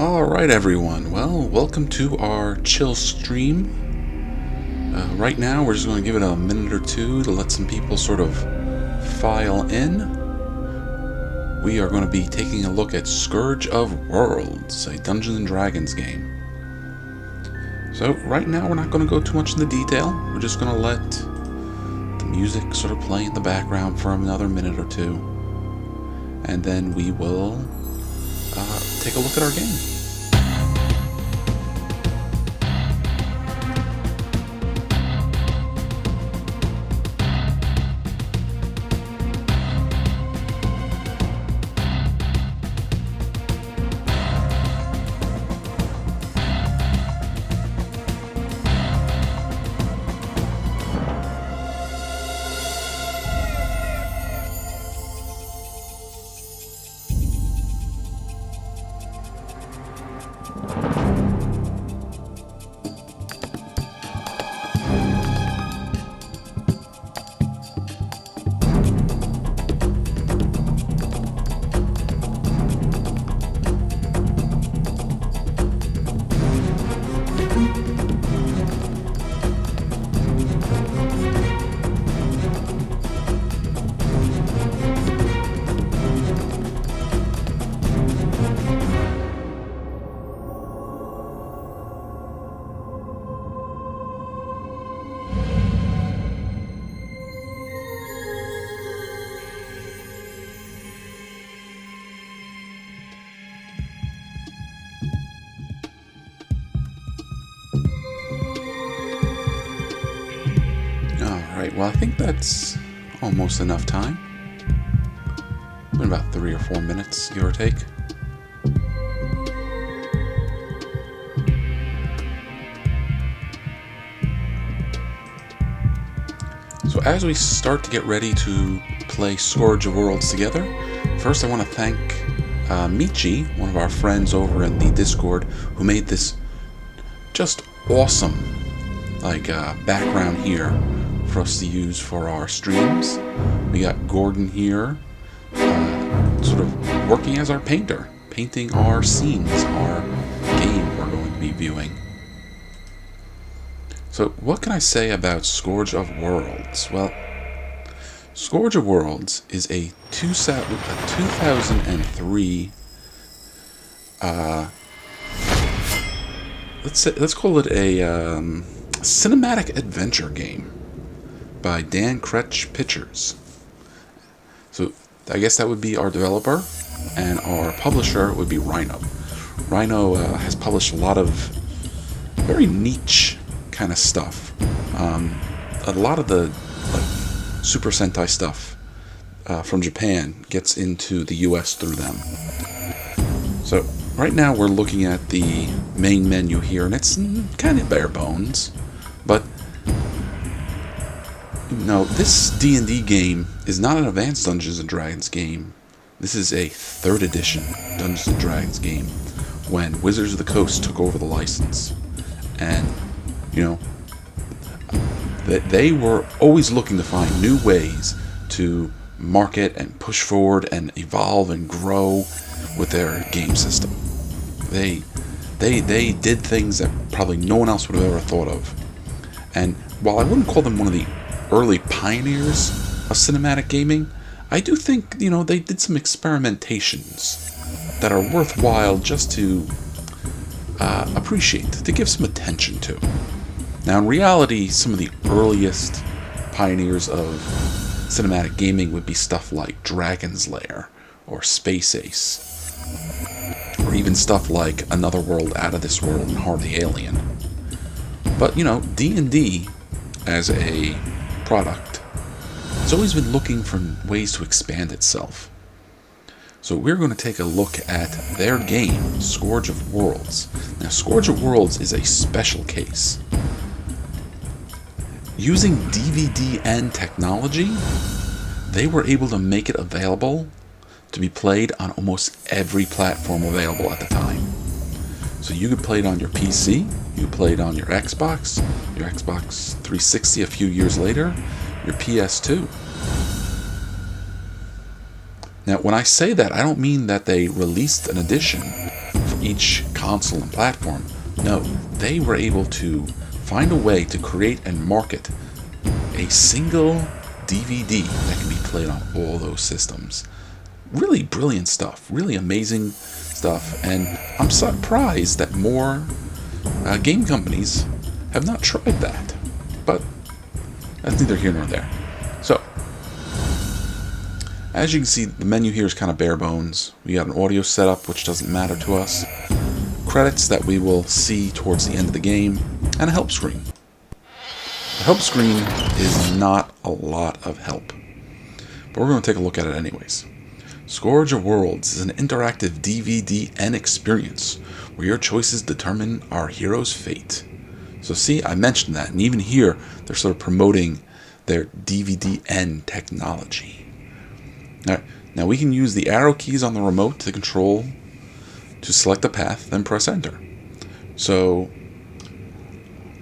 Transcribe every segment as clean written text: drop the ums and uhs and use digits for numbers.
Alright everyone, well, welcome to our chill stream. Right now we're just going to give it a minute or two to let some people sort of file in. We are going to be taking a look at Scourge of Worlds, a Dungeons & Dragons game. So right now we're not going to go too much into detail, we're just going to let the music sort of play in the background for another minute or two. And then we will take a look at our game. Alright, well I think that's almost enough time. Been about 3 or 4 minutes, give or take. So as we start to get ready to play Scourge of Worlds together, first I want to thank Michi, one of our friends over in the Discord, who made this just awesome background here for us to use for our streams. We got Gordon here sort of working as our painter, painting our scenes, our game we're going to be viewing. So what can I say about Scourge of Worlds? Well, Scourge of Worlds is a 2003 let's call it a cinematic adventure game by Dan Kretsch Pictures. So I guess that would be our developer, and our publisher would be Rhino. Rhino has published a lot of very niche kind of stuff. A lot of the Super Sentai stuff from Japan gets into the US through them. So right now we're looking at the main menu here, and it's kind of bare bones, but no, this D&D game is not an advanced Dungeons & Dragons game. This is a 3rd edition Dungeons & Dragons game when Wizards of the Coast took over the license. And, you know, they were always looking to find new ways to market and push forward and evolve and grow with their game system. They did things that probably no one else would have ever thought of. And while I wouldn't call them one of the early pioneers of cinematic gaming, I do think, you know, they did some experimentations that are worthwhile just to appreciate, to give some attention to. Now, in reality, some of the earliest pioneers of cinematic gaming would be stuff like Dragon's Lair or Space Ace, or even stuff like Another World, Out of This World, and Heart of the Alien. But, you know, D&D as a product has always been looking for ways to expand itself. So we're going to take a look at their game, Scourge of Worlds. Now, Scourge of Worlds is a special case. Using DVDn technology, they were able to make it available to be played on almost every platform available at the time. So you could play it on your PC, you could play it on your Xbox 360 a few years later, your PS2. Now, when I say that, I don't mean that they released an edition each console and platform. No, they were able to find a way to create and market a single DVD that can be played on all those systems. Really brilliant stuff, really amazing stuff, and I'm surprised that more game companies have not tried that. But that's neither here nor there. So, as you can see, the menu here is kind of bare bones. We got an audio setup, which doesn't matter to us, credits that we will see towards the end of the game, and a help screen. The help screen is not a lot of help, but we're going to take a look at it anyways. Scourge of Worlds is an interactive DVDn experience where your choices determine our hero's fate. So see, I mentioned that, and even here, they're sort of promoting their DVDn technology. Alright, now we can use the arrow keys on the remote to select a path, then press enter. So,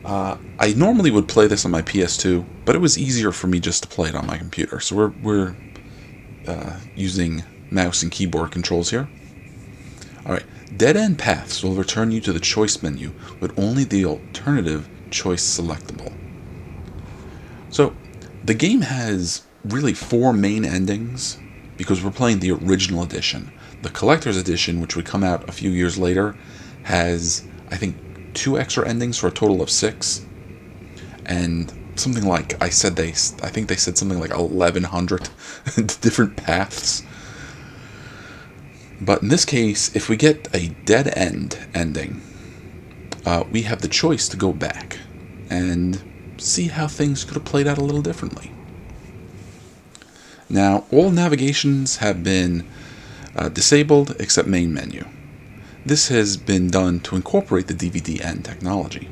I normally would play this on my PS2, but it was easier for me just to play it on my computer. So we're using mouse and keyboard controls here. Alright, dead end paths will return you to the choice menu with only the alternative choice selectable. So, the game has really 4 main endings because we're playing the original edition. The collector's edition, which would come out a few years later, has, I think, 2 extra endings for a total of 6. And something like, I think they said something like 1,100 different paths. But in this case, if we get a dead end ending, we have the choice to go back and see how things could have played out a little differently. Now, all navigations have been disabled except main menu. This has been done to incorporate the DVDn technology.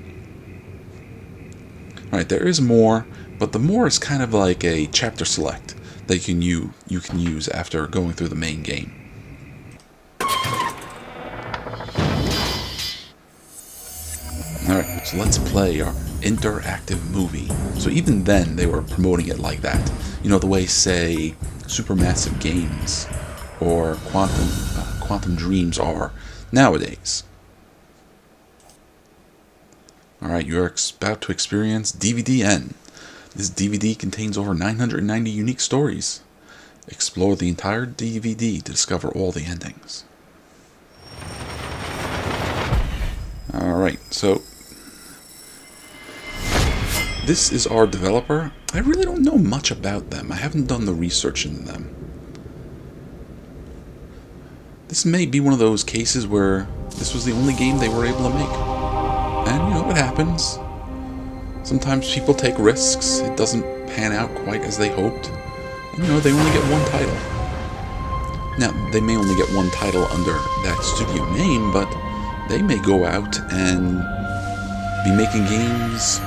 Alright, there is more, but the more is kind of like a chapter select that you can use after going through the main game. Alright, so let's play our interactive movie. So even then, they were promoting it like that. You know, the way, say, Supermassive Games or Quantum Dreams are nowadays. Alright, you're about to experience DVDn. This DVD contains over 990 unique stories. Explore the entire DVD to discover all the endings. Alright, so this is our developer. I really don't know much about them. I haven't done the research into them. This may be one of those cases where this was the only game they were able to make. And, you know, it happens. Sometimes people take risks. It doesn't pan out quite as they hoped. And, you know, they only get one title. Now, they may only get one title under that studio name, but they may go out and be making games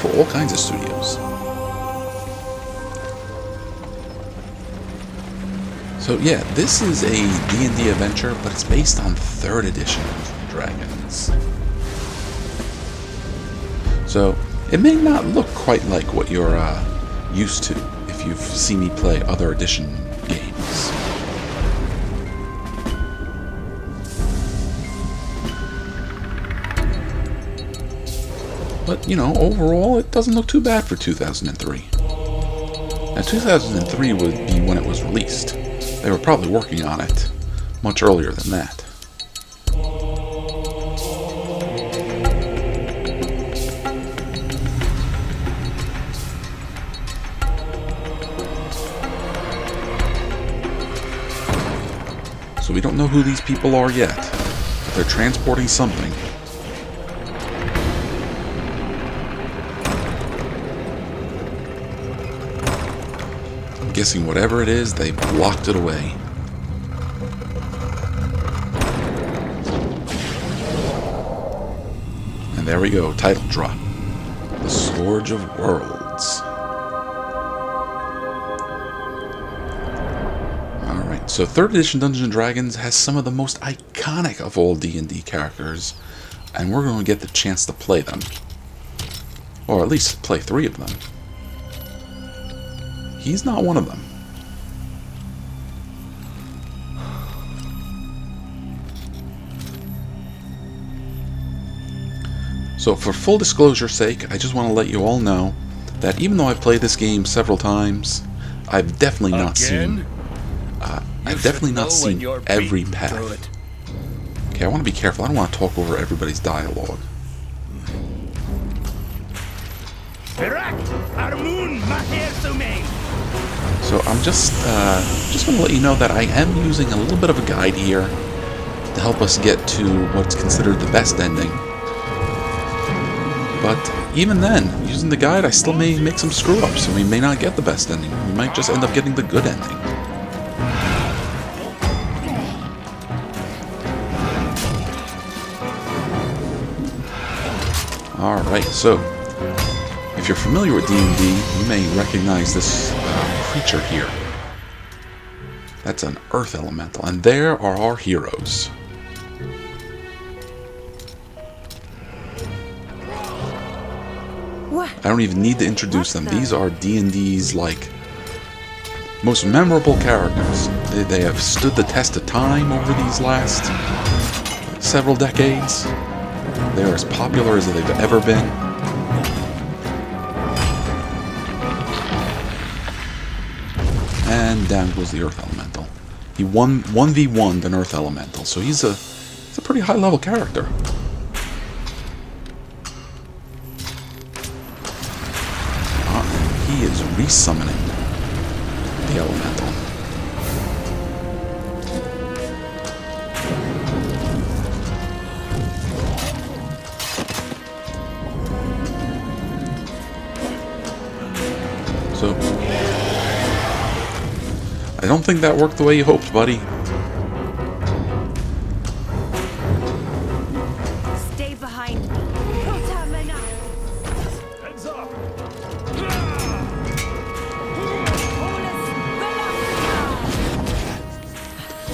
for all kinds of studios. So yeah, this is a D&D adventure, but it's based on 3rd edition of Dragons. So it may not look quite like what you're used to if you've seen me play other edition games. But, you know, overall, it doesn't look too bad for 2003. Now, 2003 would be when it was released. They were probably working on it much earlier than that. So we don't know who these people are yet. They're transporting something. Guessing whatever it is, they blocked it away. And there we go, title drop. The Scourge of Worlds. Alright, so 3rd edition Dungeons & Dragons has some of the most iconic of all D&D characters, and we're going to get the chance to play them. Or at least play 3 of them. He's not one of them. So for full disclosure's sake, I just want to let you all know that even though I've played this game several times, I've definitely not seen every path. Okay, I want to be careful. I don't want to talk over everybody's dialogue. So I'm just going to let you know that I am using a little bit of a guide here to help us get to what's considered the best ending. But even then, using the guide, I still may make some screw-ups, and we may not get the best ending. We might just end up getting the good ending. Alright, so if you're familiar with D&D, you may recognize this creature here. That's an earth elemental, and there are our heroes. What? I don't even need to introduce them. These are D&D's, like, most memorable characters. They have stood the test of time over these last several decades. They're as popular as they've ever been. And down goes the Earth Elemental. He 1v1'd an Earth Elemental, so he's a pretty high level character. He is resummoning the Elemental. So I don't think that worked the way you hoped, buddy. Stay behind me. Heads up!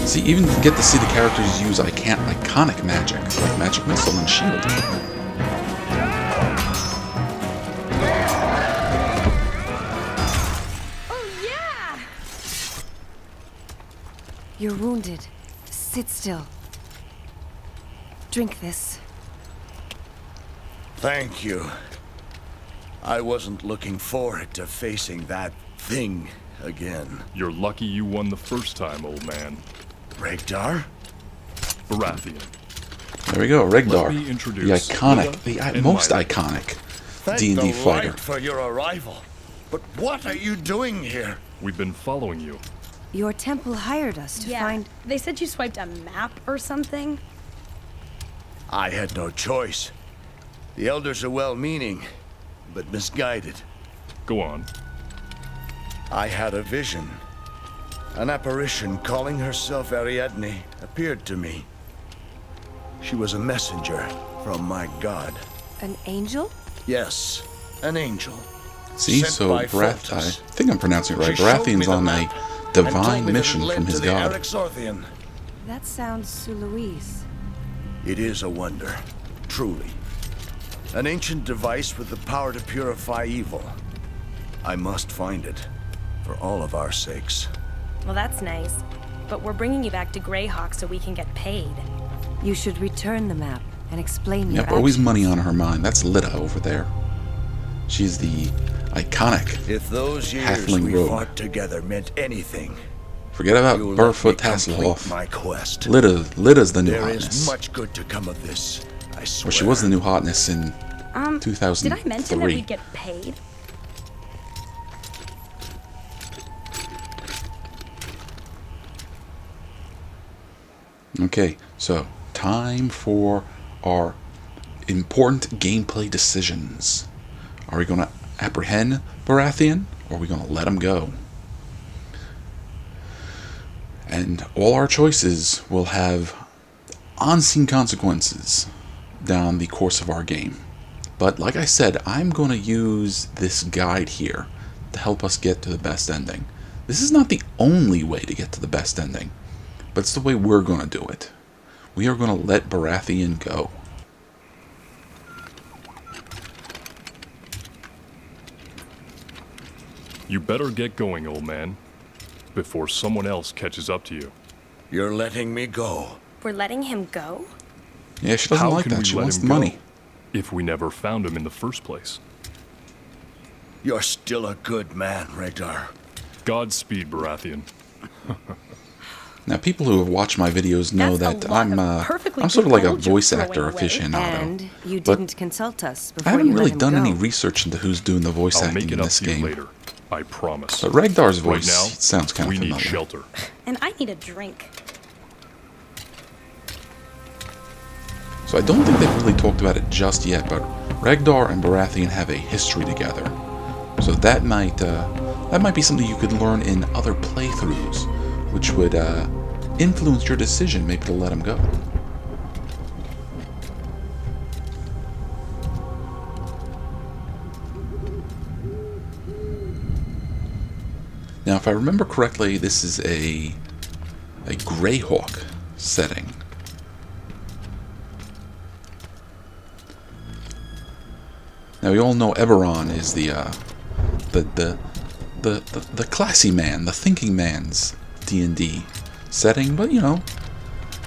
See, even get to see the characters use iconic magic, like Magic Missile and Shield. You're wounded. Sit still. Drink this. Thank you. I wasn't looking forward to facing that thing again. You're lucky you won the first time, old man. Regdar? Baratheon. There we go, Regdar. Let me introduce The iconic, Lita the most Myra. iconic Thank D&D the fighter. light for your arrival. But what are you doing here? We've been following you. Your temple hired us to find... They said you swiped a map or something. I had no choice. The elders are well-meaning, but misguided. Go on. I had a vision. An apparition calling herself Ariadne appeared to me. She was a messenger from my god. An angel? Yes, an angel. See, Sent so by Barath, I Foltest. think I'm pronouncing it right. She showed me Baratheon's the on map a and told divine me that mission it led from his to the god. Erexorthian. That sounds Suluise. It is a wonder, truly. An ancient device with the power to purify evil. I must find it, for all of our sakes. Well, that's nice. But we're bringing you back to Greyhawk so we can get paid. You should return the map and explain your Yep, always actions. money on her mind. That's Lita over there. She's the iconic. If those years Halfling we rogue. fought together meant anything, Forget about you will let me Burfoot complete Tasselhoff. my quest. Lita's the new There hotness. is much good to come of this, I swear. Well, she was the new hotness in 2003. Did I mention that we'd get paid? Okay, so time for our important gameplay decisions. Are we going to apprehend Baratheon, or are we going to let him go? And all our choices will have unseen consequences down the course of our game. But like I said, I'm going to use this guide here to help us get to the best ending. This is not the only way to get to the best ending, but it's the way we're going to do it. We are going to let Baratheon go. You better get going, old man, before someone else catches up to you. You're letting me go. We're letting him go? Yeah, she doesn't How like can that. we She let wants him the money. if we never found him in the first place. You're still a good man, Regdar. Godspeed, Baratheon. Now, people who have watched my videos know That's a that lot I'm of perfectly sort of like a good gold voice you're actor throwing away. aficionado. And you But didn't consult us I before haven't you really let him done go. any research into who's doing the voice I'll acting make it in up this to you game. later. I promise. But Regdar's voice Right now, sounds kind of we familiar. need shelter. And I need a drink. So I don't think they've really talked about it just yet, but Regdar and Baratheon have a history together. So that might be something you could learn in other playthroughs, which would influence your decision maybe to let him go. Now, if I remember correctly, this is a Greyhawk setting. Now, we all know Eberron is the classy man, the thinking man's D&D setting, but you know,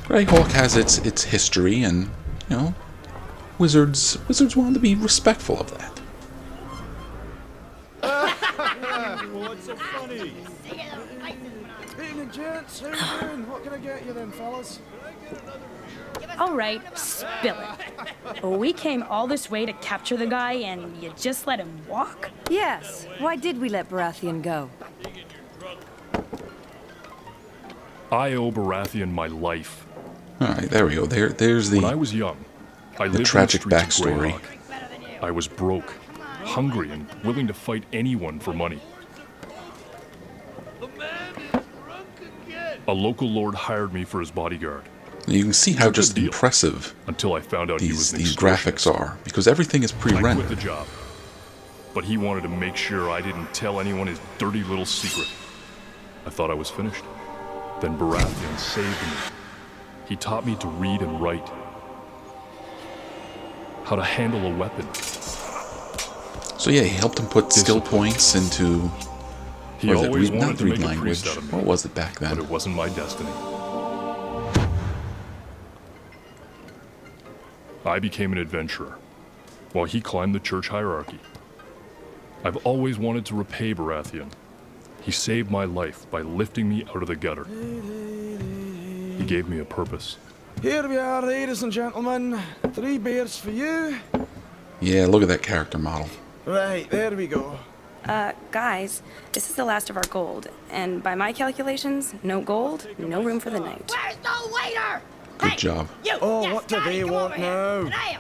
Greyhawk has its history, and you know, wizards want to be respectful of that. What's so funny? Evening, gents. How you doing? What can I get you then, fellas? All right, spill it. We came all this way to capture the guy, and you just let him walk? Yes. Why did we let Baratheon go? I owe Baratheon my life. Alright, there we go. There's When I the was young, I lived tragic in the streets of backstory. Greyhawk. I was broke, hungry, and willing to fight anyone for money. A local lord hired me for his bodyguard you can see how It's a just good deal. impressive until I found out he was these an graphics extortionist. are, because everything is I quit the pre-rendered. job, but he wanted to make sure I didn't tell anyone his dirty little secret. I thought I was finished. Then Baratheon saved me. He taught me to read and write, how to handle a weapon. So yeah, he helped him put skill Discipline. points into He what was it, always not wanted to read make a language. priest out of me, What was it back but then? it wasn't my destiny. I became an adventurer, while he climbed the church hierarchy. I've always wanted to repay Baratheon. He saved my life by lifting me out of the gutter. He gave me a purpose. Here we are, ladies and gentlemen. 3 beers for you. Yeah, look at that character model. Right, there we go. Guys, this is the last of our gold. And by my calculations, no gold, no room for the night. Where's the waiter? Good job. You, Oh, you what do Scotty, they come want over here. now? An ale.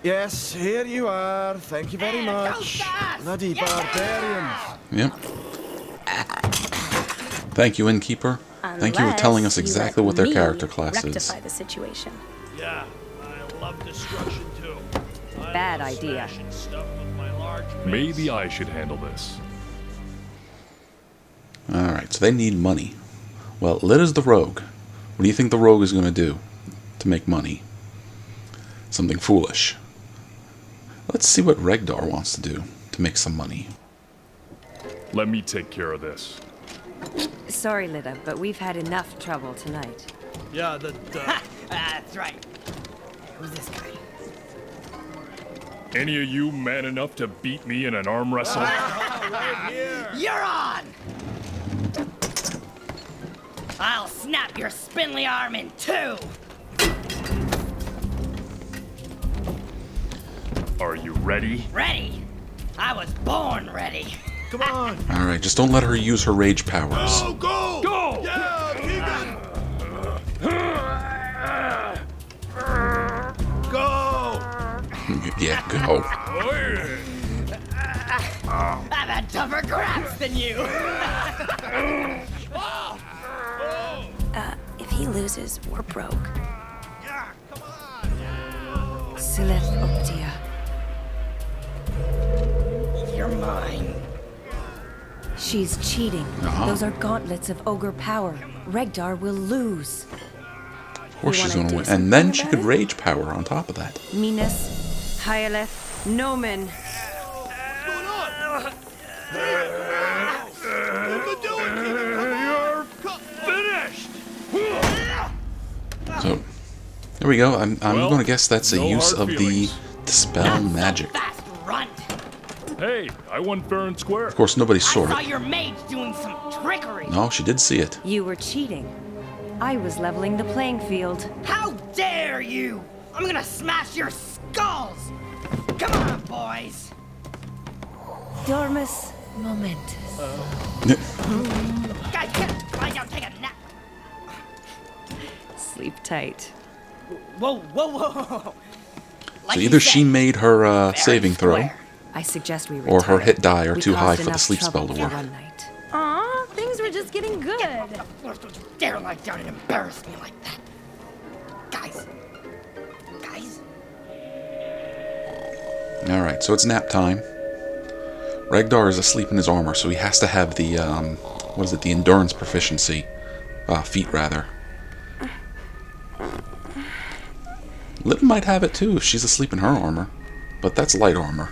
Yes, here you are. Thank you very And a toast much. to us. Bloody Yes, barbarians. Yep. Thank you, Innkeeper. Thank you for telling us Unless you exactly let what their me character class is. rectify the situation. Yeah, I love destruction too. I Bad love idea. smashing stuff with my large Maybe mace. I should handle this. Alright, so they need money. Well, Lid is the rogue. What do you think the rogue is going to do to make money? Something foolish. Let's see what Regdar wants to do to make some money. Let me take care of this. Sorry, Lida, but we've had enough trouble tonight. Yeah, That's right. Who's this guy? Any of you man enough to beat me in an arm wrestle? You're on! I'll snap your spindly arm in 2. Are you ready? Ready? I was born ready. Come on. Alright, just don't let her use her rage powers. go, go, Go! Yeah, Keegan. Go! Yeah, go. I've had tougher craps than you. If he loses, we're broke. Yeah, come on. Sileth Optia. You're mine. She's cheating. Those are gauntlets of ogre power. Regdar will lose. Of course You she's wanna going to do win. And then something she about could it? rage power on top of that. Minas, Hyaleth, Nomen. You're finished. So, there we go. I'm Well, going to guess that's a no use hard of feelings. Dispel magic. Fast runt. Hey, I won fair and square. Of course, nobody I saw saw it. your mage doing some trickery. No, she did see it. You were cheating. I was leveling the playing field. How dare you! I'm gonna smash your skulls! Come on, boys! Dormus Momentus. Guys, get lie down, take a nap. Sleep tight. Whoa, whoa, whoa, whoa. Like So you either said, she made her fair saving and throw, square. I suggest we or her retire. hit die are We too high caused for the enough sleep spell trouble to for work. one night. Aw, things were just getting good. Don't you dare lie down and embarrass me like that. Guys. Guys. Alright, so it's nap time. Regdar is asleep in his armor, so he has to have the, what is it, the endurance proficiency. Feat, rather. Liv might have it too if she's asleep in her armor, but that's light armor.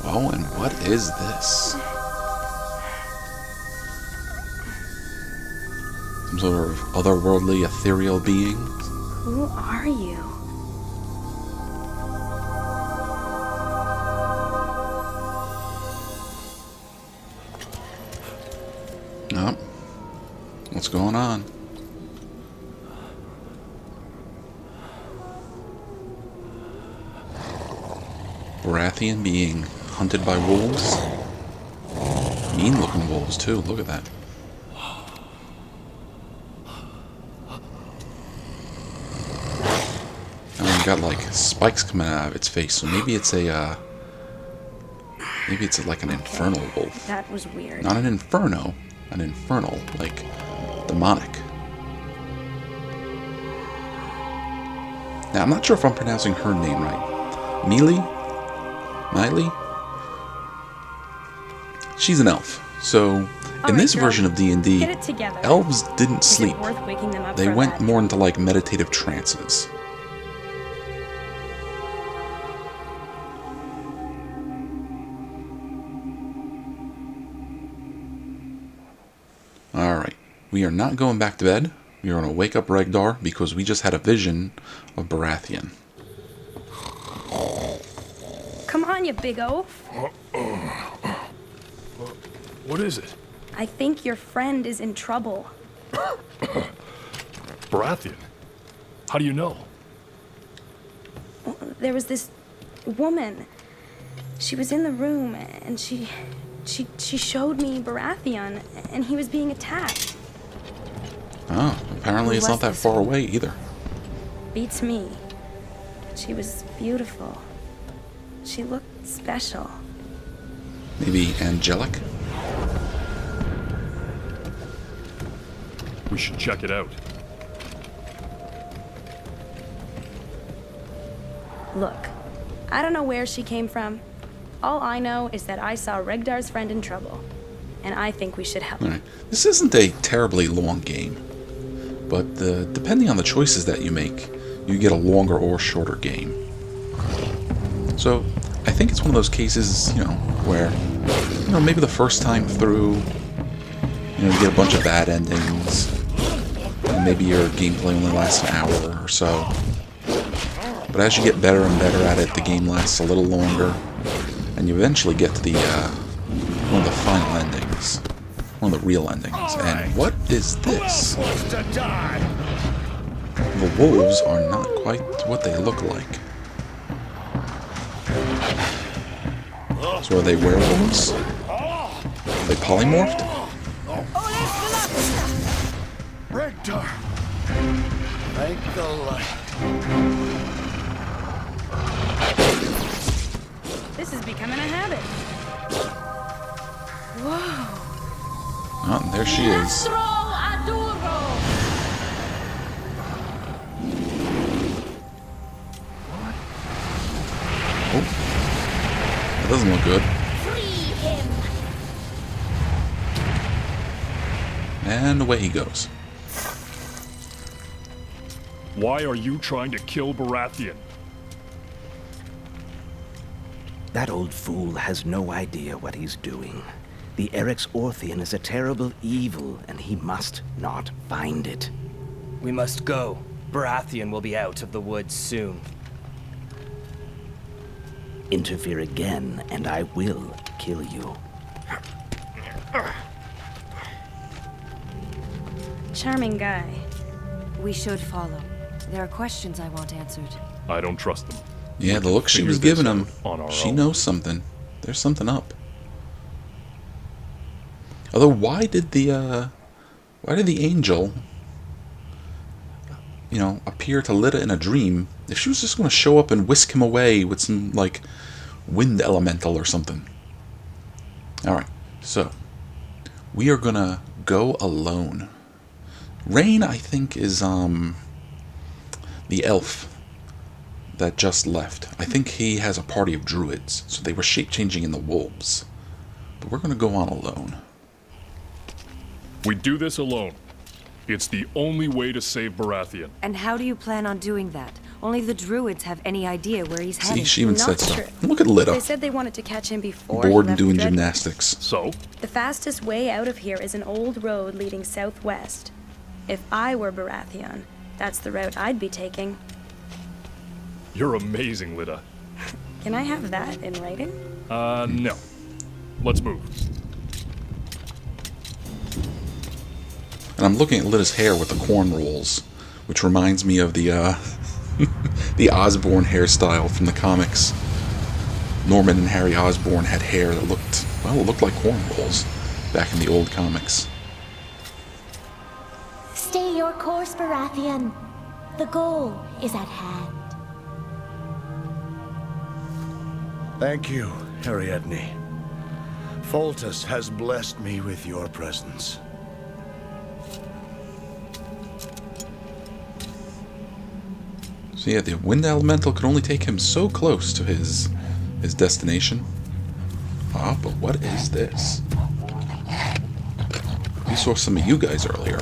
Oh, and what is this? Some sort of otherworldly, ethereal being? Who are you? Oh. What's going on? Baratheon being hunted by wolves? Mean looking wolves too, look at that. And it's got like spikes coming out of its face, so maybe it's a maybe it's like an infernal wolf. That was weird. Not an inferno, an infernal, like demonic. Now, I'm not sure if I'm pronouncing her name right. Miley? She's an elf. So, in Alright, this girl, version of D&D, get it together. elves didn't Is it sleep. worth waking them up They for went that? more into like meditative trances. Alright, we are not going back to bed. We are going to wake up Regdar because we just had a vision of Baratheon. Come on, you big oaf. What is it? I think your friend is in trouble. Baratheon? How do you know? There was this woman. She was in the room, and she showed me Baratheon, and he was being attacked. Oh, apparently Who it's was not that this far one? away either. Beats me. She was beautiful. She looked special. Maybe angelic? We should check it out. Look, I don't know where she came from. All I know is that I saw Regdar's friend in trouble, and I think we should help. Alright. This isn't a terribly long game, but depending on the choices that you make, you get a longer or shorter game. So, I think it's one of those cases, where, maybe the first time through, you get a bunch of bad endings, and maybe your gameplay only lasts an hour or so. But as you get better and better at it, the game lasts a little longer, and you eventually get to the one of the final endings, one of the real endings. And what is this? The wolves are not quite what they look like. So are they werewolves? Are they polymorphed? Regdar! Thank the light. This is becoming a habit. Whoa. Oh, and there she is. Oh, that doesn't look good. And away he goes. Why are you trying to kill Baratheon? That old fool has no idea what he's doing. The Eryx Orthian is a terrible evil, and he must not find it. We must go. Baratheon will be out of the woods soon. Interfere again, and I will kill you. Charming guy. We should follow. There are questions I want answered. I don't trust them. Yeah, the look she Figure was this giving him, out on our she own. knows something. There's something up. Although, why did the angel, you know, appear to Lyta in a dream if she was just going to show up and whisk him away with some, like, wind elemental or something? Alright, so, we are going to go alone. Rain, I think, is, the elf that just left. I think he has a party of druids, so they were shape-changing in the wolves. But we're going to go on alone. We do this alone. It's the only way to save Baratheon. And how do you plan on doing that? Only the druids have any idea where he's See, headed. she even said Not so. true. Look at They Lyta, said they wanted to catch him before he bored and left doing Dread. gymnastics. So? The fastest way out of here is an old road leading southwest. If I were Baratheon, that's the route I'd be taking. You're amazing, Lyta. Can I have that in writing? No. Let's move. And I'm looking at Lyta's hair with the corn rolls, which reminds me of the the Osborn hairstyle from the comics. Norman and Harry Osborn had hair that looked, well, it looked like corn rolls back in the old comics. Stay your course, Baratheon. The goal is at hand. Thank you, Ariadne. Foltest has blessed me with your presence. So yeah, the wind elemental could only take him so close to his destination. Ah, but what is this? We saw some of you guys earlier.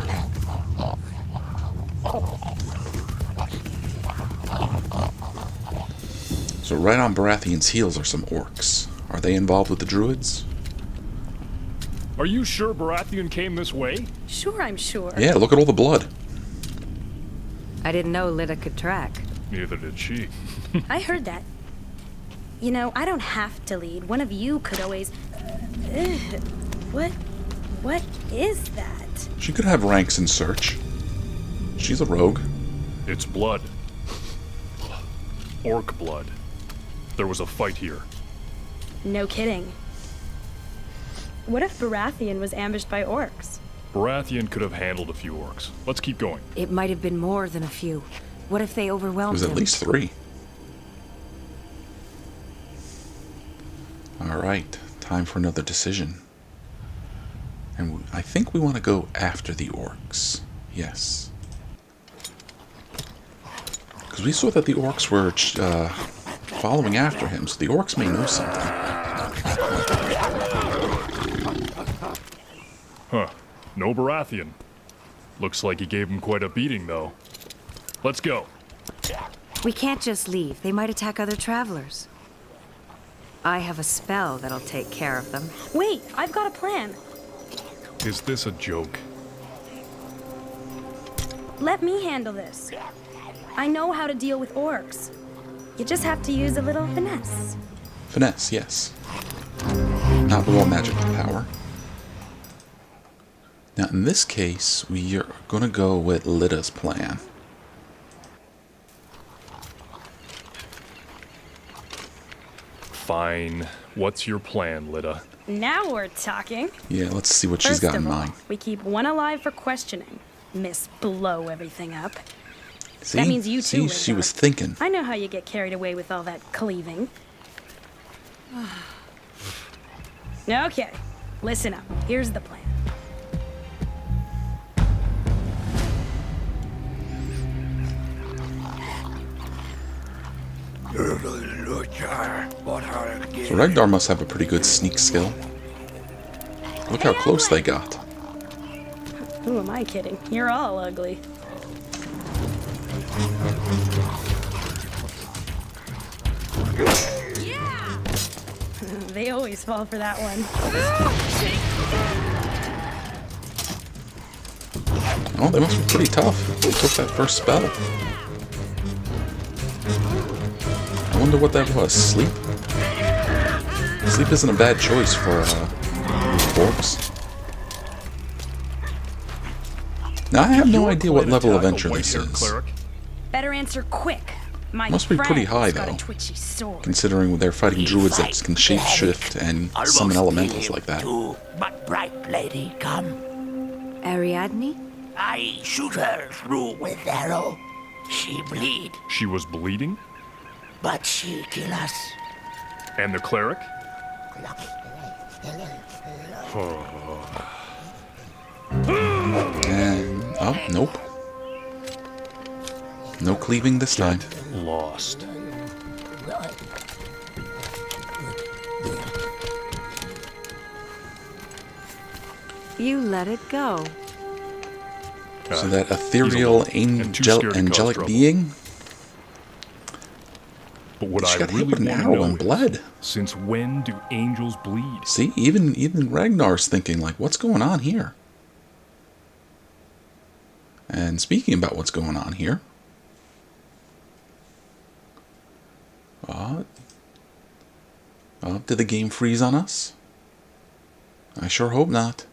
So right on Baratheon's heels are some orcs. Are they involved with the druids? Are you sure Baratheon came this way? Sure, I'm sure. Yeah, look at all the blood. I didn't know Lyta could track. Neither did she. I heard that. You know, I don't have to lead. One of you could always... Ugh. What is that? She could have ranks in search. She's a rogue. It's blood. Orc blood. There was a fight here. No kidding. What if Baratheon was ambushed by orcs? Baratheon could have handled a few orcs. Let's keep going. It might have been more than a few. What if they It overwhelmed was at him? least 3. Alright, time for another decision. And I think we want to go after the orcs. Yes. Because we saw that the orcs were following after him, so the orcs may know something. Huh. No Baratheon. Looks like he gave him quite a beating, though. Let's go. We can't just leave. They might attack other travelers. I have a spell that'll take care of them. Wait, I've got a plan. Is this a joke? Let me handle this. I know how to deal with orcs. You just have to use a little finesse. Finesse, yes. Not raw magic power. Now, in this case, we are going to go with Lyta's plan. Fine. What's your plan, Lyta? Now we're talking. Yeah, let's see what she's First got in of all, mind. we keep one alive for questioning. Miss Blow everything up. See? That means you too, See, she Lindor. was thinking. I know how you get carried away with all that cleaving. Okay, listen up. Here's the plan. So Regdar must have a pretty good sneak skill. Look how close they got. Who am I kidding? You're all ugly. Yeah! They always fall for that one. Oh, they must be pretty tough. Who took that first spell? I wonder what that was. Sleep? Sleep isn't a bad choice for orcs. Now, I have no idea what level of adventure this is. Better answer quick. My Must be pretty high, got a though, twitchy sword. considering they're fighting druids that can shapeshift and summon elementals like that. But bright lady, come. Ariadne? I shoot her through with arrow. She bleed, She was bleeding? but she kill us. And the cleric? And, oh, nope. No cleaving this time. Lost. You let it go. So that ethereal angelic being? But what She I got hit really with an want to arrow know and bled. is, since when do angels bleed? See, even Ragnar's thinking, like, what's going on here? And speaking about what's going on here, did the game freeze on us? I sure hope not.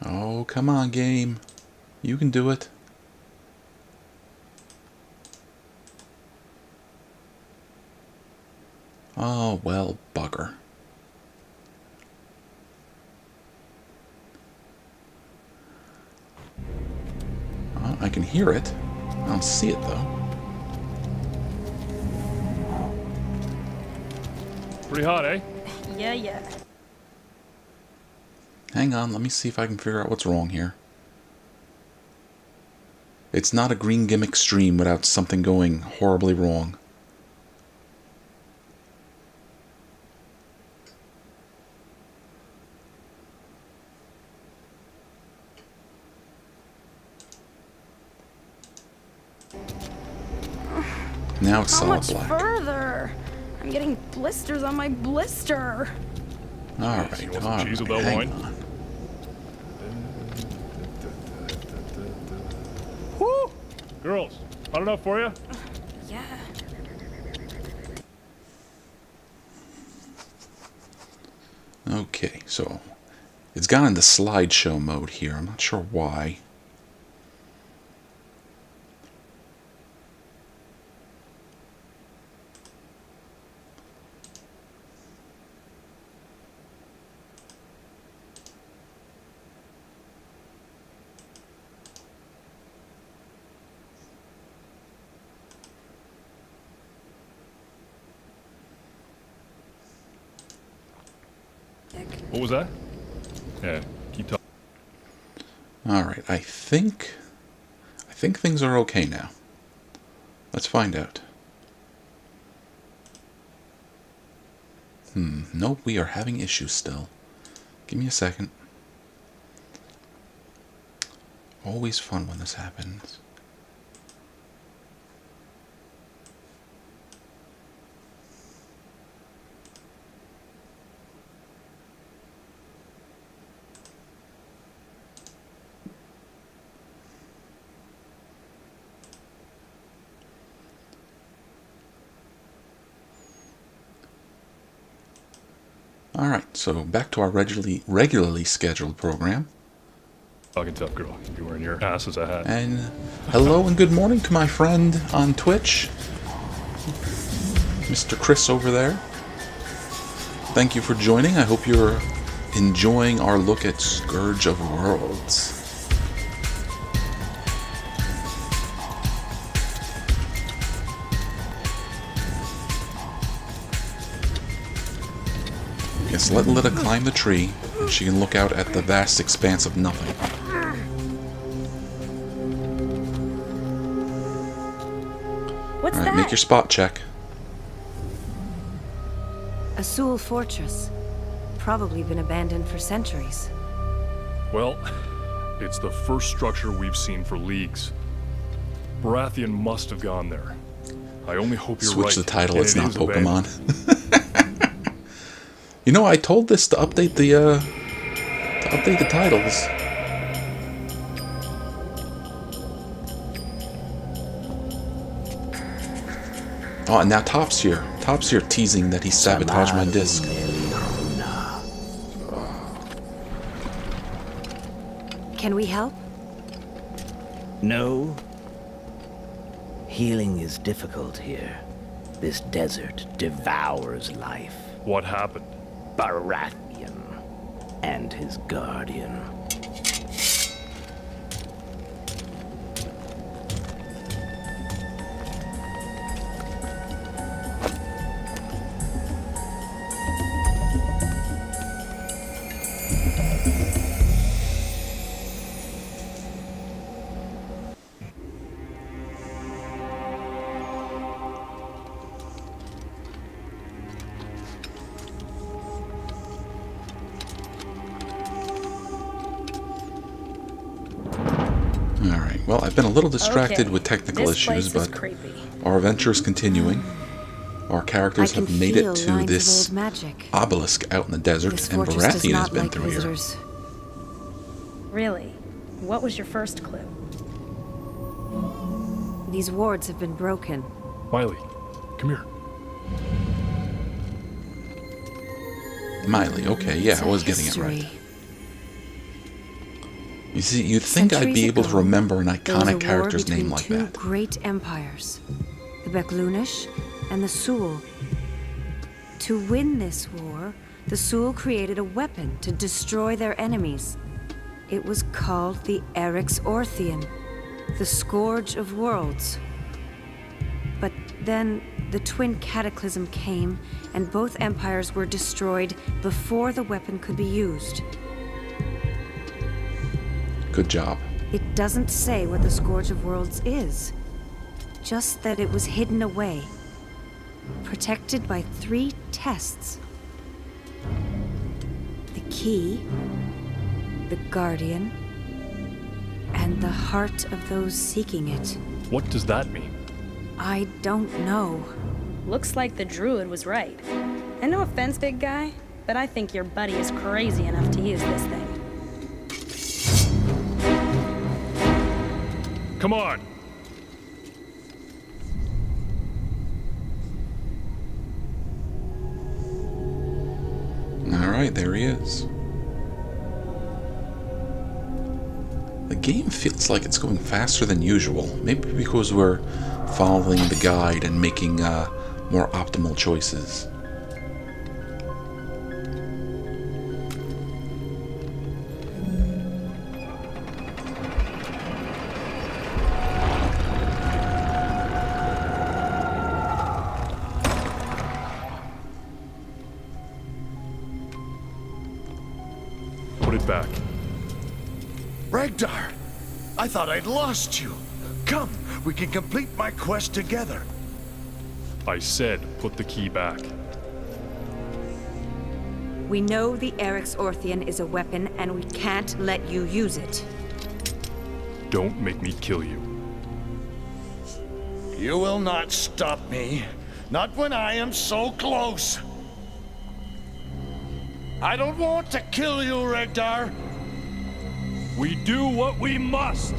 Oh, come on, game. You can do it. Oh, well, bugger. Oh, I can hear it. I don't see it, though. Pretty hot, eh? Yeah. Hang on, let me see if I can figure out what's wrong here. It's not a GreenGimmick stream without something going horribly wrong. Now it's How solid much black. further? I'm getting blisters on my blister. Alright, You want some cheese with that hang wine? on. Woo! Girls, hot enough for you? Yeah. Okay, so it's gone into slideshow mode here. I'm not sure why. What was that? Yeah, keep talking. Alright, I think things are okay now. Let's find out. Nope, we are having issues still. Give me a second. Always fun when this happens. Alright, so back to our regularly scheduled program. Talking tough, girl. You're wearing your ass as a hat. And hello and good morning to my friend on Twitch, Mr. Chris over there. Thank you for joining. I hope you're enjoying our look at Scourge of Worlds. Yes, let Lita climb the tree, and she can look out at the vast expanse of nothing. What's Alright, that? make your spot check. A Sul fortress. Probably been abandoned for centuries. Well, it's the first structure we've seen for leagues. Baratheon must have gone there. I only hope you're Switch right. the title, and it's it not is abandoned. Pokemon. You know, I told this to update the titles. Oh, and now Top's here. Top's here teasing that he sabotaged my disc. Can we help? No. Healing is difficult here. This desert devours life. What happened? Baratheon and his guardian. Alright, well, I've been a little distracted Okay, with technical this issues, place is but creepy. our adventure is continuing. Our characters I can have made feel it to lines of this old magic. obelisk out in the desert, This and fortress does Baratheon has not been like through visitors. Really? What was your first clue? These wards have been broken. Miley, come here. here. Miley, okay, yeah, It's I a was getting it history. right. You see, you'd think I'd Centuries be able to ago, remember an there was a iconic war character's between name like two that. great empires, the Beklunish and the Sul. To win this war, the Sul created a weapon to destroy their enemies. It was called the Eryx Orthian, the Scourge of Worlds. But then the twin cataclysm came, and both empires were destroyed before the weapon could be used. Good job. It doesn't say what the Scourge of Worlds is, just that it was hidden away, protected by 3 tests. The key, the guardian, and the heart of those seeking it. What does that mean? I don't know. Looks like the druid was right. And no offense, big guy, but I think your buddy is crazy enough to use this thing. Come on! Alright, there he is. The game feels like it's going faster than usual. Maybe because we're following the guide and making more optimal choices. Put it back. Ragnar! I thought I'd lost you. Come, we can complete my quest together. I said put the key back. We know the Eryx Orthian is a weapon, and we can't let you use it. Don't make me kill you. You will not stop me. Not when I am so close. I don't want to kill you, Ragnar. We do what we must!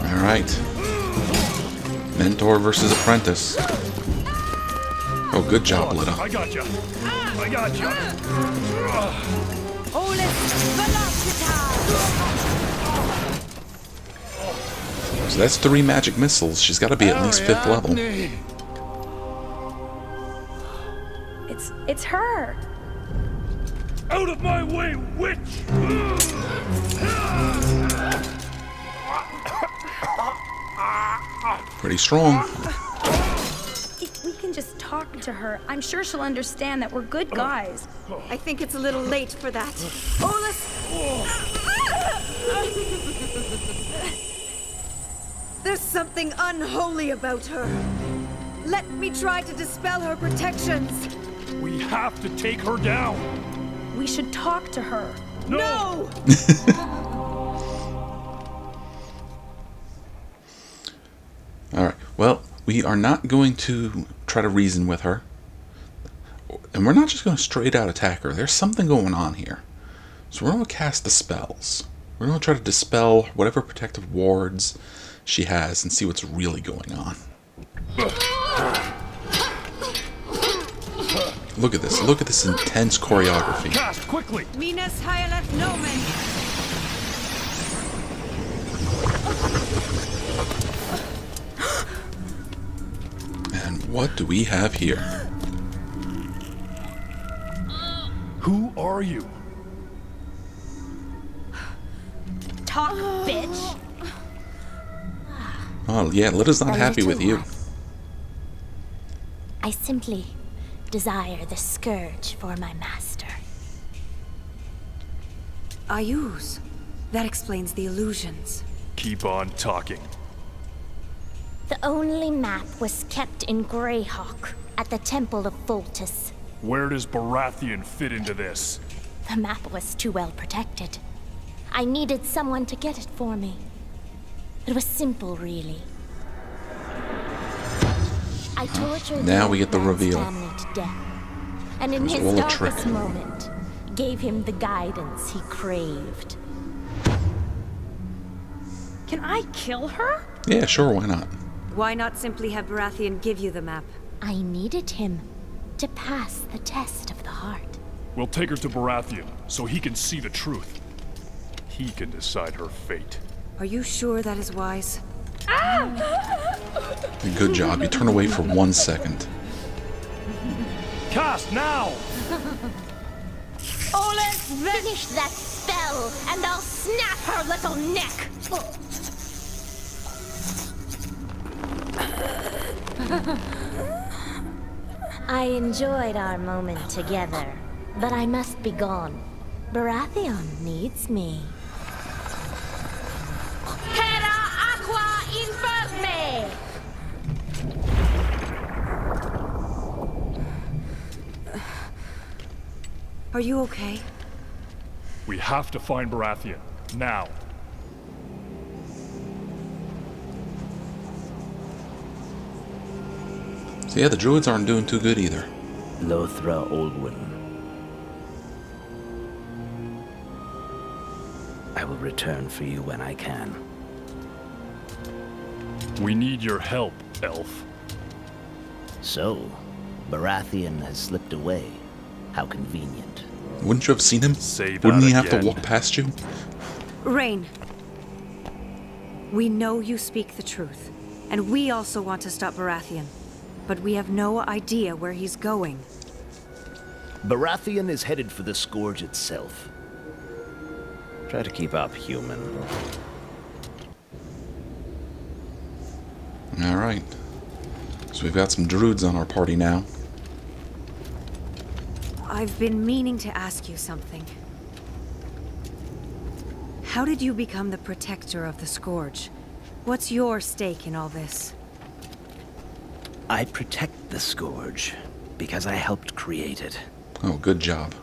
Alright. Mentor versus apprentice. Oh, good job, Lita. I got you. I got you. So that's 3 magic missiles. She's got to be at least 5th level. It's her. Out of my way, witch! Pretty strong. If we can just talk to her, I'm sure she'll understand that we're good guys. I think it's a little late for that. Olaf! There's something unholy about her. Let me try to dispel her protections. We have to take her down. We should talk to her. No! Alright, well, we are not going to try to reason with her. And we're not just going to straight out attack her. There's something going on here. So we're going to cast the spells. We're going to try to dispel whatever protective wards she has and see what's really going on. Look at this. Look at this intense choreography. Cast quickly! Minas Hyaleth Nomen! And what do we have here? Who are you? Talk, bitch. Oh, yeah, Litta's not A happy with little you. I simply desire the Scourge for my master. Ayuz. That explains the illusions. Keep on talking. The only map was kept in Greyhawk at the Temple of Voltus. Where does Baratheon fit into this? The map was too well protected. I needed someone to get it for me. It was simple, really. I tortured Now the we get the man's reveal. family to death, and in It was his all a darkest trick. moment, gave him the guidance he craved. Can I kill her? Yeah, sure, why not? Why not simply have Baratheon give you the map? I needed him to pass the test of the heart. We'll take her to Baratheon, so he can see the truth. He can decide her fate. Are you sure that is wise? Good job. You turn away for 1 second. Cast now! Finish that spell, and I'll snap her little neck! I enjoyed our moment together, but I must be gone. Baratheon needs me. Terra Aqua Inferme! Are you okay? We have to find Baratheon. Now. So yeah, the druids aren't doing too good either. Lothra Olwyn. I will return for you when I can. We need your help, elf. So, Baratheon has slipped away. How convenient. Wouldn't you have seen him? Say that Wouldn't he have to again. walk past you? Rain. We know you speak the truth, and we also want to stop Baratheon. But we have no idea where he's going. Baratheon is headed for the Scourge itself. Try to keep up, human. Alright. So we've got some druids on our party now. I've been meaning to ask you something. How did you become the protector of the Scourge? What's your stake in all this? I protect the Scourge because I helped create it. Oh, good job.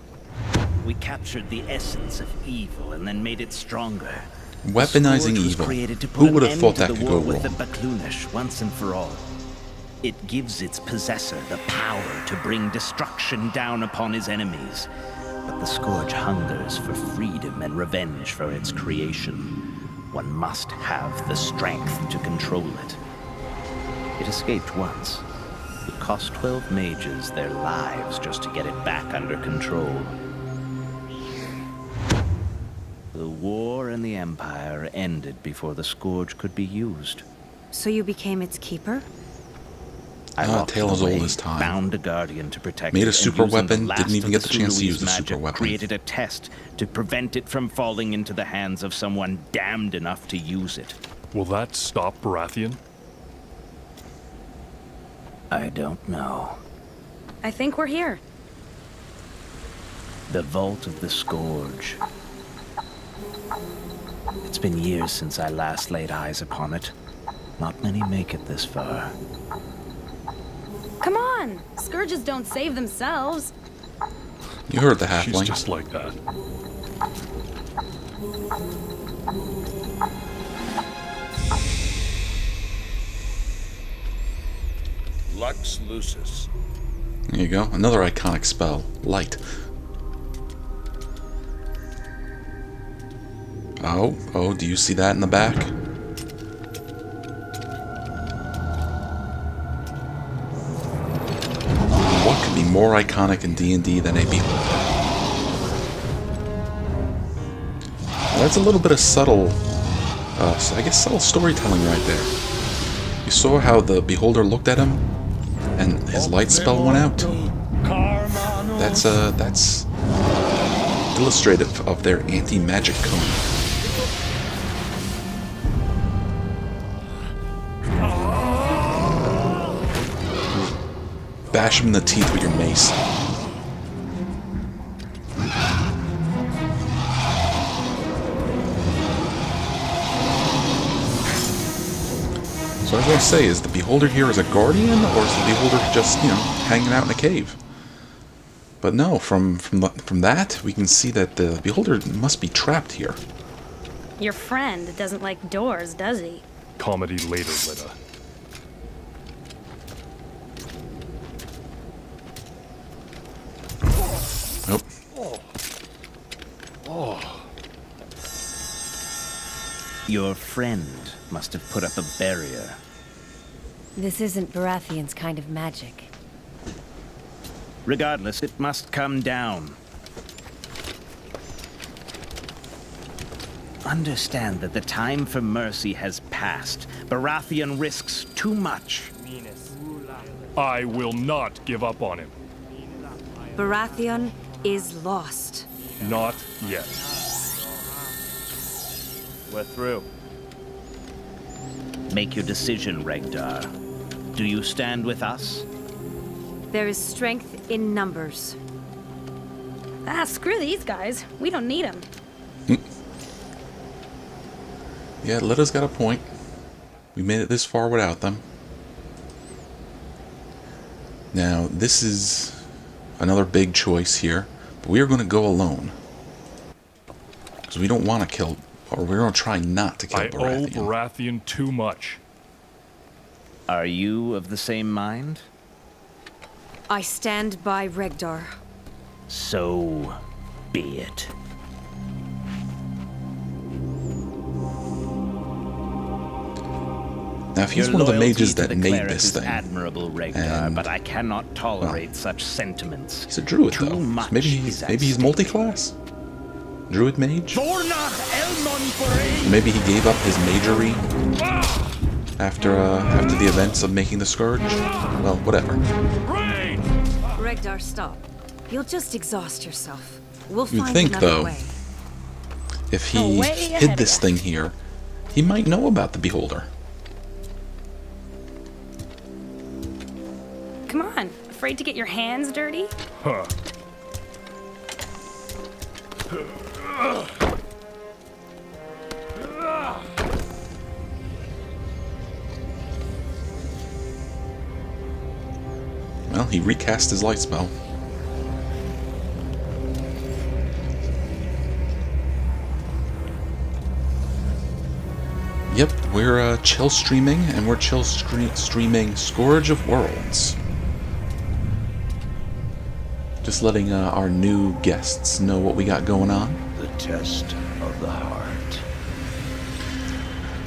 We captured the essence of evil and then made it stronger. Weaponizing The Scourge was evil. created to Who put would an have end thought to that the could war go with wrong? the Baklunish once and for all. It gives its possessor the power to bring destruction down upon his enemies. But the Scourge hungers for freedom and revenge for its creation. One must have the strength to control it. It escaped once. It cost 12 mages their lives just to get it back under control. The war in the Empire ended before the Scourge could be used. So you became its keeper? I locked tale it as old away, as time. bound a guardian to protect Made it, a and super using the weapon, last didn't even of get the chance to Sului's use the super magic, weapon. Created a test to prevent it from falling into the hands of someone damned enough to use it. Will that stop Baratheon? I don't know. I think we're here. The Vault of the Scourge. It's been years since I last laid eyes upon it. Not many make it this far. Come on! Scourges don't save themselves. You heard the She's halfling. just like that. Lux Lucis. There you go. Another iconic spell. Light. Oh, do you see that in the back? What could be more iconic in D&D than a beholder? That's a little bit of subtle, I guess subtle storytelling right there. You saw how the beholder looked at him, and his light spell went out. That's illustrative of their anti-magic cone. Bash him in the teeth with your mace. So I was going to say, is the beholder here as a guardian, or is the beholder just, hanging out in a cave? But no, from that, we can see that the beholder must be trapped here. Your friend doesn't like doors, does he? Comedy later, Lita. Nope. Your friend must have put up a barrier. This isn't Baratheon's kind of magic. Regardless, it must come down. Understand that the time for mercy has passed. Baratheon risks too much. I will not give up on him. Baratheon is lost. Not yet. We're through. Make your decision, Regdar. Do you stand with us? There is strength in numbers. Ah, screw these guys. We don't need them. Yeah, Lita's got a point. We made it this far without them. Now, this is another big choice here, but we are going to go alone. Because we don't want to kill, or we're going to try not to kill Baratheon. I owe Baratheon too much. Are you of the same mind? I stand by Regdar. So be it. Now, if he's Your one of the loyalty mages to that the made cleric this is thing, admirable, Regdar, and, but I cannot tolerate such sentiments. he's a druid, Too though. much So maybe is at he's stake. multi-class? Druid mage? Maybe he gave up his magery after the events of making the Scourge? Well, whatever. Regdar, stop. You'll just exhaust yourself. We'll You'd find think, another though, way. if he way ahead hid of this ya. thing here, he might know about the Beholder. Come on. Afraid to get your hands dirty? Huh. Well, he recast his light spell. Yep, we're chill streaming, and we're chill streaming Scourge of Worlds. Just letting our new guests know what we got going on. The test of the heart.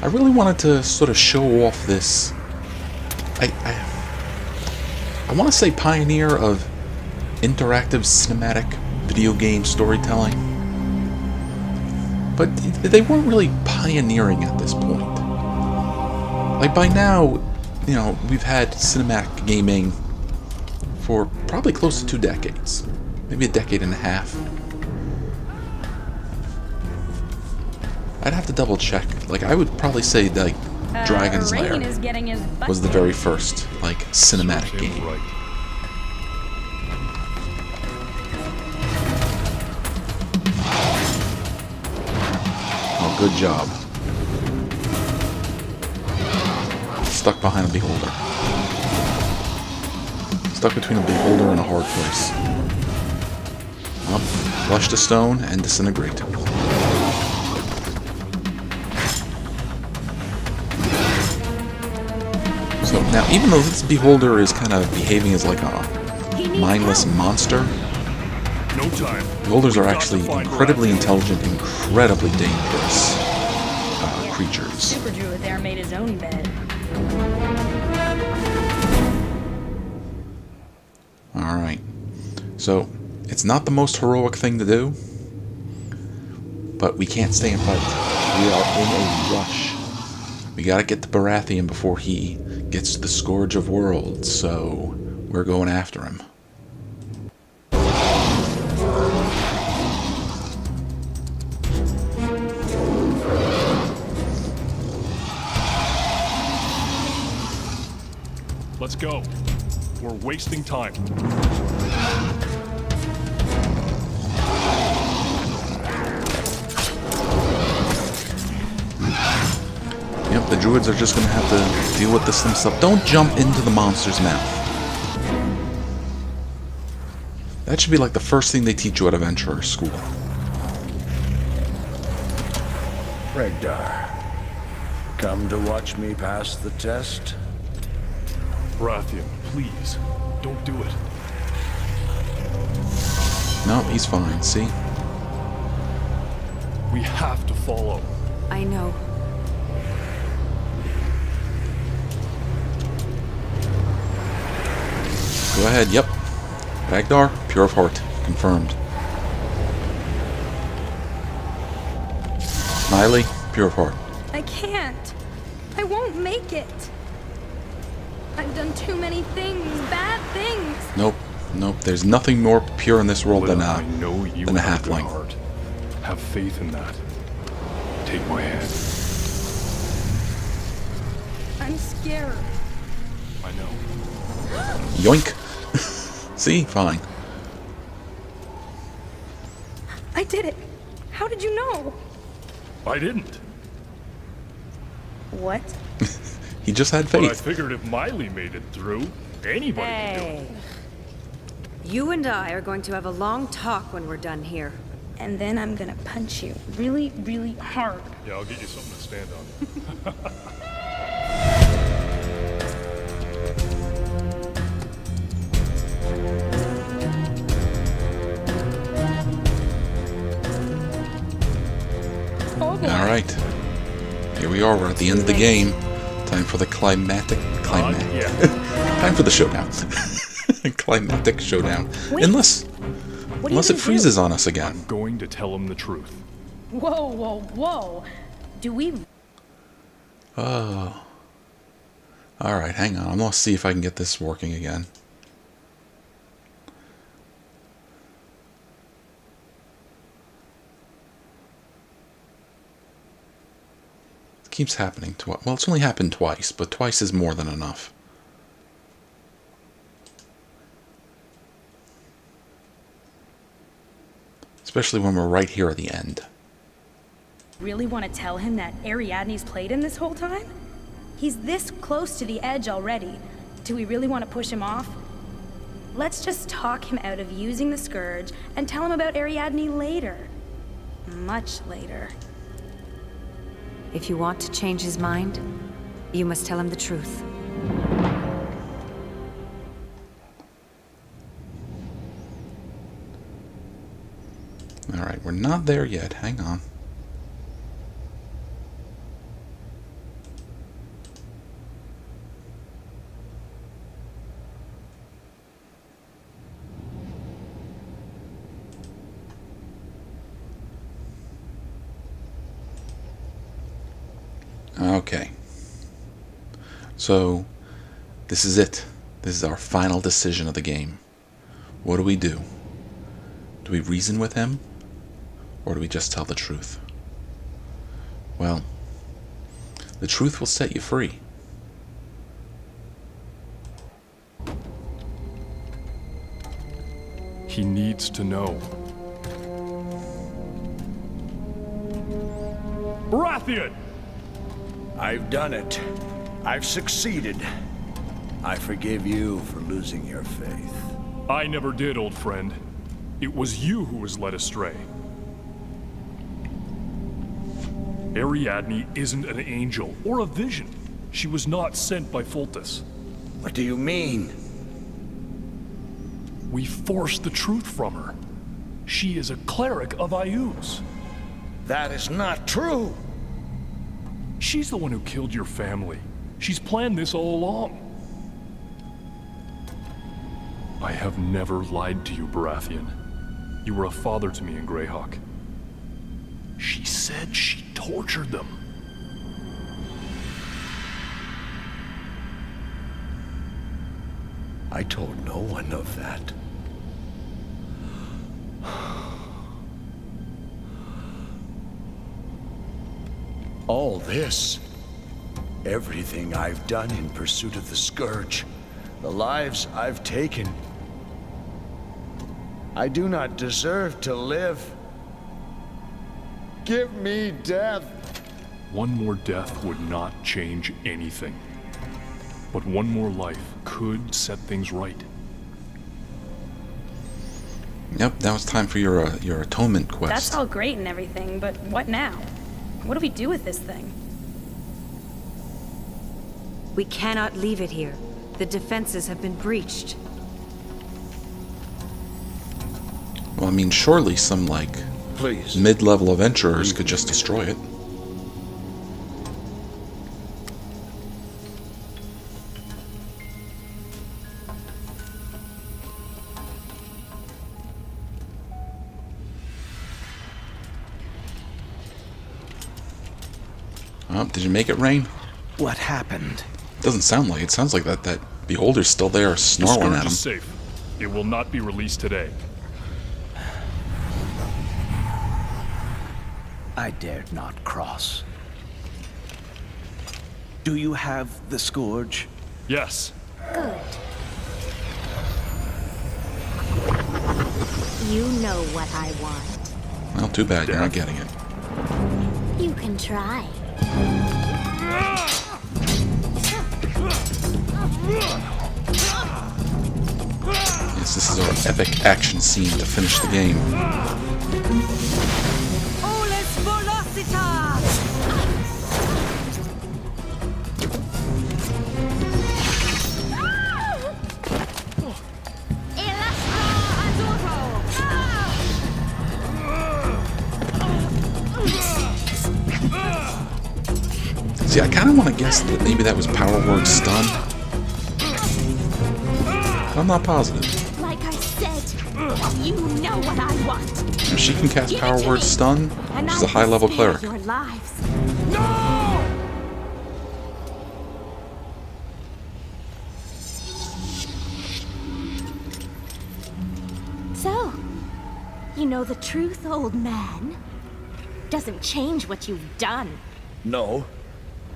I really wanted to sort of show off this. I want to say pioneer of interactive cinematic video game storytelling, but they weren't really pioneering at this point. Like by now, you know, we've had cinematic gaming for probably close to 2 decades, maybe a decade and a half. I'd have to double check. Like I would probably say like Dragon's Lair Rain is getting his butt was the very first like cinematic Serves him game. right. Oh, good job. Stuck behind a beholder. Stuck between a beholder and a hard place. Up. Flush the stone and disintegrate. So now, even though this beholder is kind of behaving as like a mindless monster, No time. beholders are actually incredibly intelligent, incredibly dangerous creatures. Super Druid there made his own bed. Alright. So, it's not the most heroic thing to do, but we can't stay and fight. We are in a rush. We gotta get to Baratheon before he gets the Scourge of Worlds, so we're going after him. Let's go. We're wasting time. Yep, the druids are just gonna have to deal with this themselves. Don't jump into the monster's mouth. That should be like the first thing they teach you at Adventurer School. Regdar, come to watch me pass the test? Baratheon, please, don't do it. No, he's fine, see? We have to follow. I know. Go ahead, yep. Ragnar, pure of heart. Confirmed. Miley, pure of heart. I can't. I won't make it. I've done too many things, bad things. Nope, nope. There's nothing more pure in this world than I know you a have a good halfling. heart. Have faith in that. Take my hand. I'm scared. I know. Yoink. See? Fine. I did it. How did you know? I didn't. What? He just had But I faith. figured if Miley made it through, anybody could do Hey. it. You and I are going to have a long talk when we're done here. And then I'm gonna punch you really, really hard. Yeah, I'll get you something to stand on. Oh boy. Alright. Here we are. We're at the end of the game. Time for the climatic. Yeah. Time for the showdown. Climatic showdown. Wait. Unless What are you it gonna freezes on us again. I'm going to tell him the truth. do? Whoa, whoa, whoa. Do we? Oh. Alright, hang on. I'm gonna see if I can get this working again. It keeps happening twice. Well, it's only happened twice, but twice is more than enough. Especially when we're right here at the end. Really want to tell him that Ariadne's played him this whole time? He's this close to the edge already. Do we really want to push him off? Let's just talk him out of using the Scourge and tell him about Ariadne later. Much later. If you want to change his mind, you must tell him the truth. Alright, we're not there yet. Hang on. Okay. So, this is it. This is our final decision of the game. What do we do? Do we reason with him? Or do we just tell the truth? Well, the truth will set you free. He needs to know. Baratheon! I've done it. I've succeeded. I forgive you for losing your faith. I never did, old friend. It was you who was led astray. Ariadne isn't an angel or a vision. She was not sent by Foltest. What do you mean? We forced the truth from her. She is a cleric of Ayuz. That is not true. She's the one who killed your family. She's planned this all along. I have never lied to you, Baratheon. You were a father to me in Greyhawk. She said she tortured them. I told no one of that. All this, everything I've done in pursuit of the Scourge, the lives I've taken, I do not deserve to live. Give me death. One more death would not change anything. But one more life could set things right. Yep, now it's time for your atonement quest. That's all great and everything, but what now? What do we do with this thing? We cannot leave it here. The defenses have been breached. Well, I mean, surely some, like, Please. mid-level adventurers could just destroy it. Oh, did you make it, Rain? What happened? Doesn't sound like it. Sounds like that beholder's still there, The snarling Scourge at him. is safe. It will not be released today. I dared not cross. Do you have the Scourge? Yes. Good. You know what I want. Well, too bad, you're not getting it. You can try. Yes, this is our epic action scene to finish the game. Oles Velocitas! See, I kind of want to guess that maybe that was Power Word Stun. But I'm not positive. Like I said, you know what I want. If she can cast Power Word Stun, she's a high-level cleric. Your lives. So, you know the truth, old man. Doesn't change what you've done. No,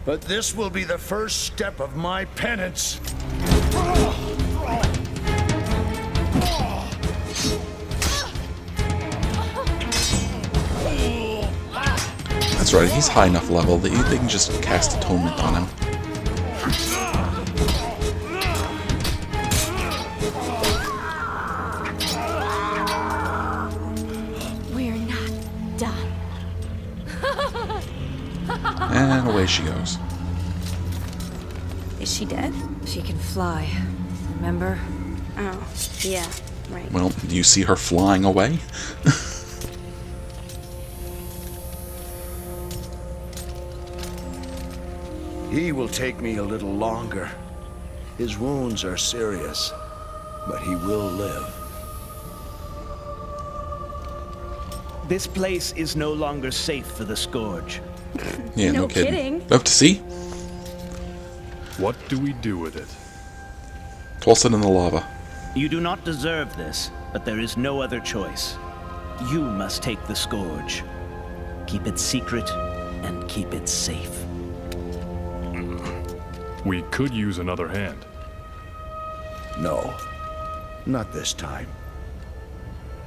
but this will be the first step of my penance. That's right, he's high enough level that they can just cast Atonement on him. We're not done. And away she goes. Is she dead? She can fly. Remember? Oh, yeah, right. Well, do you see her flying away? He will take me a little longer. His wounds are serious, but he will live. This place is no longer safe for the Scourge. Yeah, no No kidding. kidding. Up to see? What do we do with it? Toss it in the lava. You do not deserve this, but there is no other choice. You must take the Scourge. Keep it secret and keep it safe. We could use another hand. No, not this time.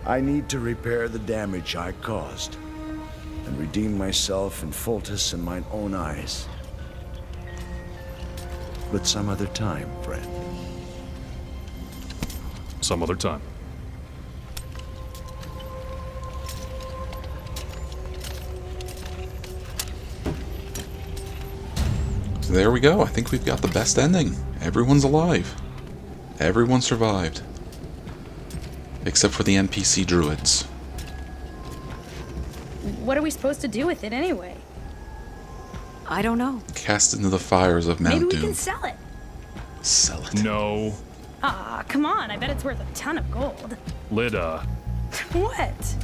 I need to repair the damage I caused and redeem myself and Foltest in mine own eyes. But some other time, friend. Some other time. there we go. I think we've got the best ending. Everyone's alive. Everyone survived. Except for the NPC druids. What are we supposed to do with it anyway? I don't know. Cast into the fires of Mount Maybe we Doom. can sell it. Sell it. No. Ah, come on. I bet it's worth a ton of gold. Lida. What?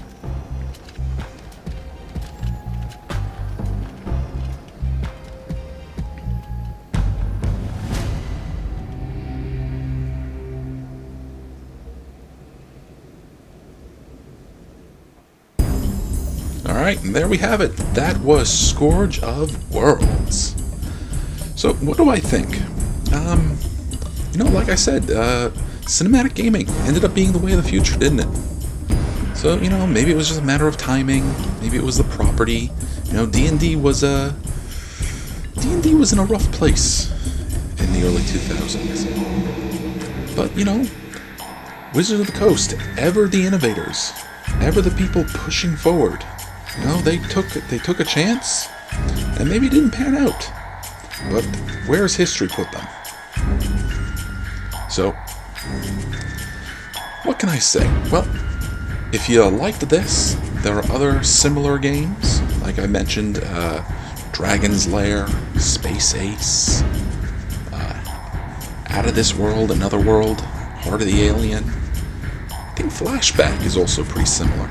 Alright, and there we have it. That was Scourge of Worlds. So, what do I think? You know, like I said, cinematic gaming ended up being the way of the future, didn't it? So, you know, maybe it was just a matter of timing. Maybe it was the property. You know, D&D was in a rough place in the early 2000s. But, you know, Wizards of the Coast, ever the innovators, ever the people pushing forward. You know, they took a chance, and maybe it didn't pan out. But where's history put them? So, what can I say? Well, if you liked this, there are other similar games, like I mentioned, Dragon's Lair, Space Ace, Out of This World, Another World, Heart of the Alien. I think Flashback is also pretty similar.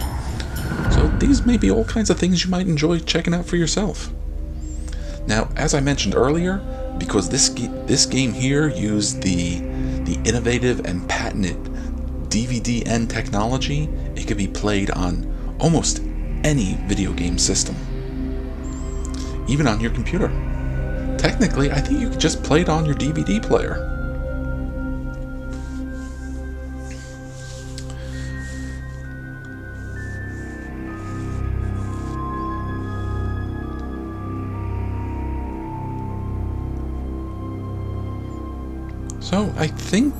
So these may be all kinds of things you might enjoy checking out for yourself. Now, as I mentioned earlier, because this game here used the innovative and patented DVDn technology, it could be played on almost any video game system, even on your computer. Technically, I think you could just play it on your DVD player. So I think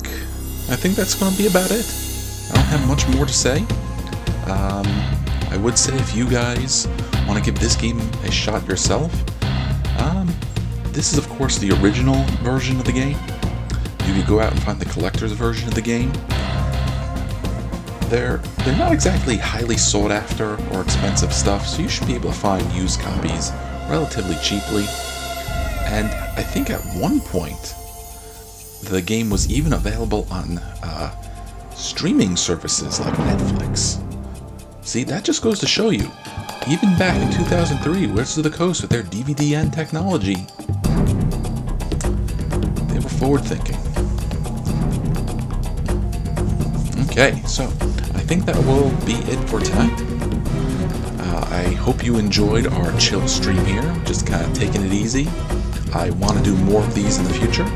that's going to be about it. I don't have much more to say. I would say if you guys want to give this game a shot yourself, this is of course the original version of the game. You could go out and find the collector's version of the game. They're not exactly highly sought after or expensive stuff, so you should be able to find used copies relatively cheaply. And I think at one point the game was even available on streaming services like Netflix. See, that just goes to show you, even back in 2003, Wizards of the Coast with their DVDn technology, they were forward-thinking. Okay, so I think that will be it for tonight. I hope you enjoyed our chill stream here, just kind of taking it easy. I want to do more of these in the future.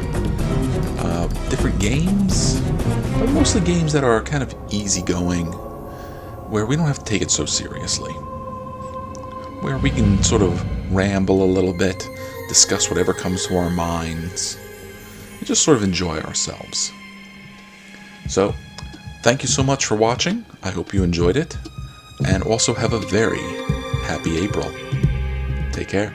Different games, but mostly games that are kind of easygoing, where we don't have to take it so seriously. Where we can sort of ramble a little bit, discuss whatever comes to our minds, and just sort of enjoy ourselves. So, thank you so much for watching. I hope you enjoyed it, and also have a very happy April. Take care.